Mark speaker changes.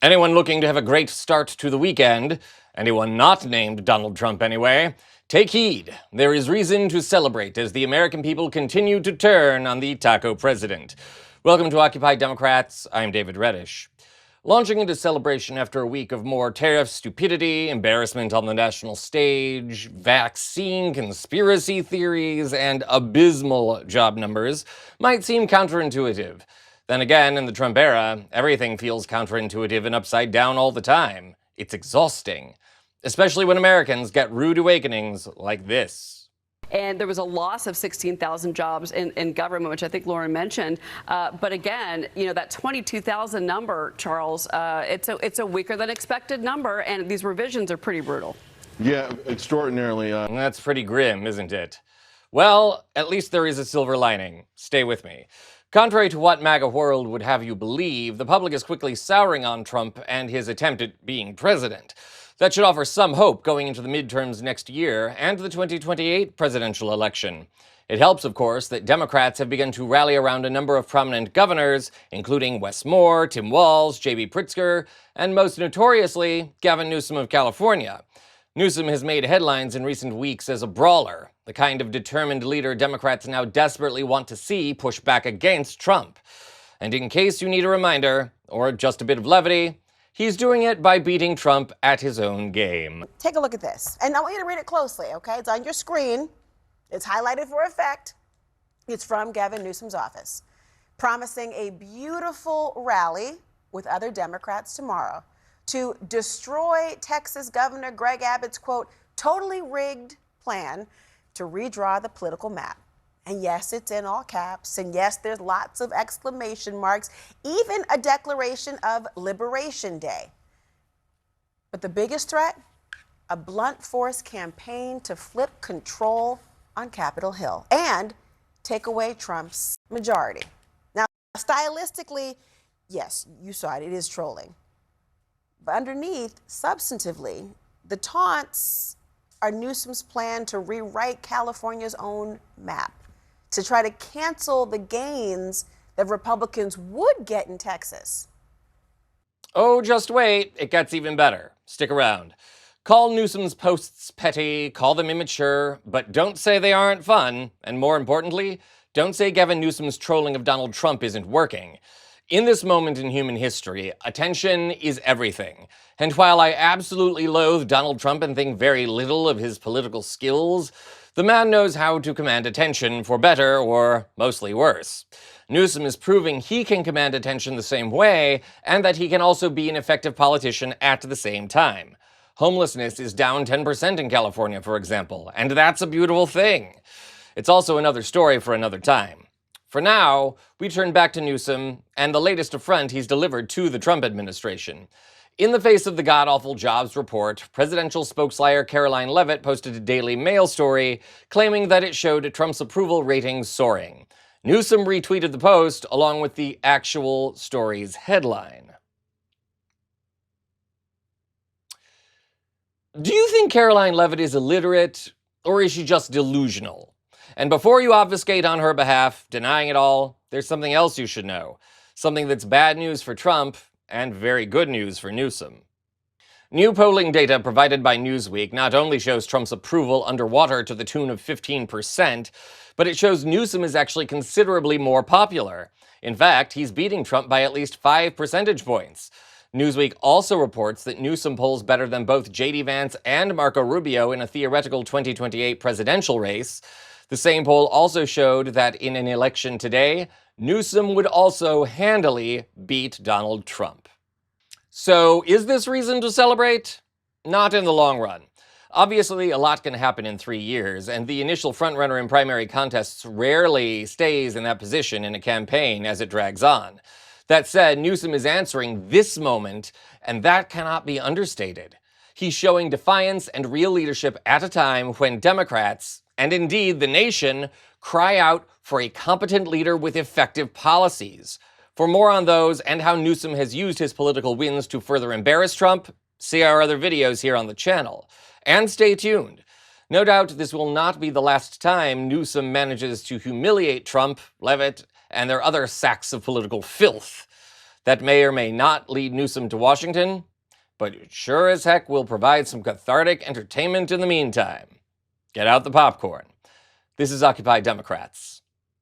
Speaker 1: Anyone looking to have a great start to the weekend, anyone not named Donald Trump anyway, take heed. There is reason to celebrate as the American people continue to turn on the taco president. Welcome to Occupy Democrats. I'm David Reddish. Launching into celebration after a week of more tariff stupidity, embarrassment on the national stage, vaccine conspiracy theories, and abysmal job numbers might seem counterintuitive. Then again, in the Trump era, everything feels counterintuitive and upside down all the time. It's exhausting, especially when Americans get rude awakenings like this.
Speaker 2: And there was a loss of 16,000 jobs in government, which I think Lauren mentioned. But again, you know, that 22,000 number, Charles, it's a weaker than expected number, and these revisions are pretty brutal.
Speaker 3: Yeah, extraordinarily.
Speaker 1: That's pretty grim, isn't it? Well, at least there is a silver lining. Stay with me. Contrary to what MAGA world would have you believe, the public is quickly souring on Trump and his attempt at being president. That should offer some hope going into the midterms next year and the 2028 presidential election. It helps, of course, that Democrats have begun to rally around a number of prominent governors, including Wes Moore, Tim Walz, J.B. Pritzker, and most notoriously, Gavin Newsom of California. Newsom has made headlines in recent weeks as a brawler, the kind of determined leader Democrats now desperately want to see push back against Trump. And in case you need a reminder, or just a bit of levity, he's doing it by beating Trump at his own game.
Speaker 4: Take a look at this. And I want you to read it closely, okay? It's on your screen. It's highlighted for effect. It's from Gavin Newsom's office, promising a beautiful rally with other Democrats tomorrow to destroy Texas Governor Greg Abbott's, quote, totally rigged plan to redraw the political map. And yes, it's in all caps. And yes, there's lots of exclamation marks, even a declaration of Liberation Day. But the biggest threat? A blunt force campaign to flip control on Capitol Hill and take away Trump's majority. Now, stylistically, yes, you saw it. It is trolling. But underneath, substantively, the taunts are Newsom's plan to rewrite California's own map, to try to cancel the gains that Republicans would get in Texas.
Speaker 1: Oh, just wait. It gets even better. Stick around. Call Newsom's posts petty, call them immature, but don't say they aren't fun. And more importantly, don't say Gavin Newsom's trolling of Donald Trump isn't working. In this moment in human history, attention is everything. And while I absolutely loathe Donald Trump and think very little of his political skills, the man knows how to command attention for better or mostly worse. Newsom is proving he can command attention the same way, and that he can also be an effective politician at the same time. Homelessness is down 10% in California, for example, and that's a beautiful thing. It's also another story for another time. For now, we turn back to Newsom and the latest affront he's delivered to the Trump administration. In the face of the god-awful jobs report, presidential spokesliar Karoline Leavitt posted a Daily Mail story claiming that it showed Trump's approval ratings soaring. Newsom retweeted the post along with the actual story's headline. Do you think Karoline Leavitt is illiterate, or is she just delusional? And before you obfuscate on her behalf, denying it all, there's something else you should know. Something that's bad news for Trump and very good news for Newsom. New polling data provided by Newsweek not only shows Trump's approval underwater to the tune of 15%, but it shows Newsom is actually considerably more popular. In fact, he's beating Trump by at least 5 percentage points. Newsweek also reports that Newsom polls better than both J.D. Vance and Marco Rubio in a theoretical 2028 presidential race. The same poll also showed that in an election today, Newsom would also handily beat Donald Trump. So is this reason to celebrate? Not in the long run. Obviously, a lot can happen in 3 years, and the initial frontrunner in primary contests rarely stays in that position in a campaign as it drags on. That said, Newsom is answering this moment, and that cannot be understated. He's showing defiance and real leadership at a time when Democrats, and indeed the nation, cry out for a competent leader with effective policies. For more on those and how Newsom has used his political wins to further embarrass Trump, see our other videos here on the channel. And stay tuned. No doubt this will not be the last time Newsom manages to humiliate Trump, Leavitt, and their other sacks of political filth. That may or may not lead Newsom to Washington, but it sure as heck will provide some cathartic entertainment in the meantime. Get out the popcorn. This is Occupy Democrats.